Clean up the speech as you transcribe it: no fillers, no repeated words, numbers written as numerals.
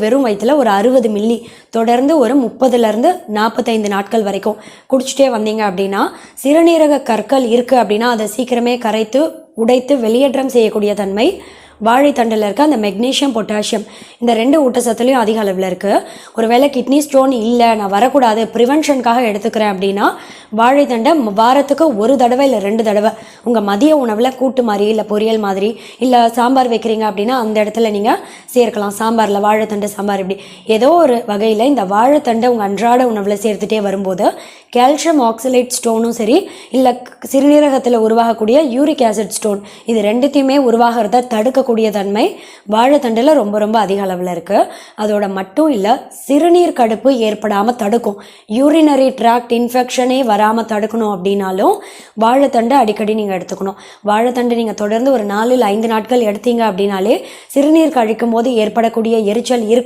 வெறும் வயிற்றுல ஒரு 60 மில்லி தொடர்ந்து ஒரு 30லேருந்து 45 நாட்கள் வரைக்கும் குடிச்சிட்டே வந்தீங்க அப்படின்னா, சிறுநீரக கற்கள் இருக்குது அப்படின்னா அதை சீக்கிரமே கரைத்து உடைத்து வெளியேற்றம் செய்யக்கூடிய தன்மை வாழைத்தண்டில் இருக்க அந்த மெக்னீஷியம், பொட்டாசியம் இந்த 2 ஊட்டச்சத்துலையும் அதிக அளவில் இருக்குது. ஒருவேளை கிட்னி ஸ்டோன் இல்லை, நான் வரக்கூடாது, ப்ரிவென்ஷனுக்காக எடுத்துக்கிறேன் அப்படின்னா வாழைத்தண்டை வாரத்துக்கு 1 தடவை இல்லை 2 தடவை உங்கள் மதிய உணவில் கூட்டு மாதிரி இல்லை பொரியல் மாதிரி இல்லை சாம்பார் வைக்கிறீங்க அப்படின்னா அந்த இடத்துல நீங்கள் சேர்க்கலாம். சாம்பாரில் வாழைத்தண்டு சாம்பார் இப்படி ஏதோ ஒரு வகையில் இந்த வாழைத்தண்டை உங்கள் அன்றாட உணவில் சேர்த்துட்டே வரும்போது கால்சியம் ஆக்சலேட் ஸ்டோனும் சரி இல்லை சிறுநீரகத்தில் உருவாகக்கூடிய யூரிக் ஆசிட் ஸ்டோன் இது ரெண்டுத்தையுமே உருவாகிறத தடுக்கக்கூடிய தன்மை வாழைத்தண்டில் ரொம்ப ரொம்ப அதிக அளவில் இருக்குது. அதோட மட்டும் இல்லை, சிறுநீர் கடுப்பு ஏற்படாமல் தடுக்கும். யூரினரி ட்ராக்ட் இன்ஃபெக்ஷனே வராமல் தடுக்கணும் அப்படின்னாலும் வாழைத்தண்டு அடிக்கடி நீங்கள் எடுத்துக்கணும். வாழைத்தண்டு நீங்கள் தொடர்ந்து ஒரு 4 இல்லை 5 நாட்கள் எடுத்தீங்க அப்படின்னாலே சிறுநீர் கழிக்கும் போது ஏற்படக்கூடிய எரிச்சல் இருக்குது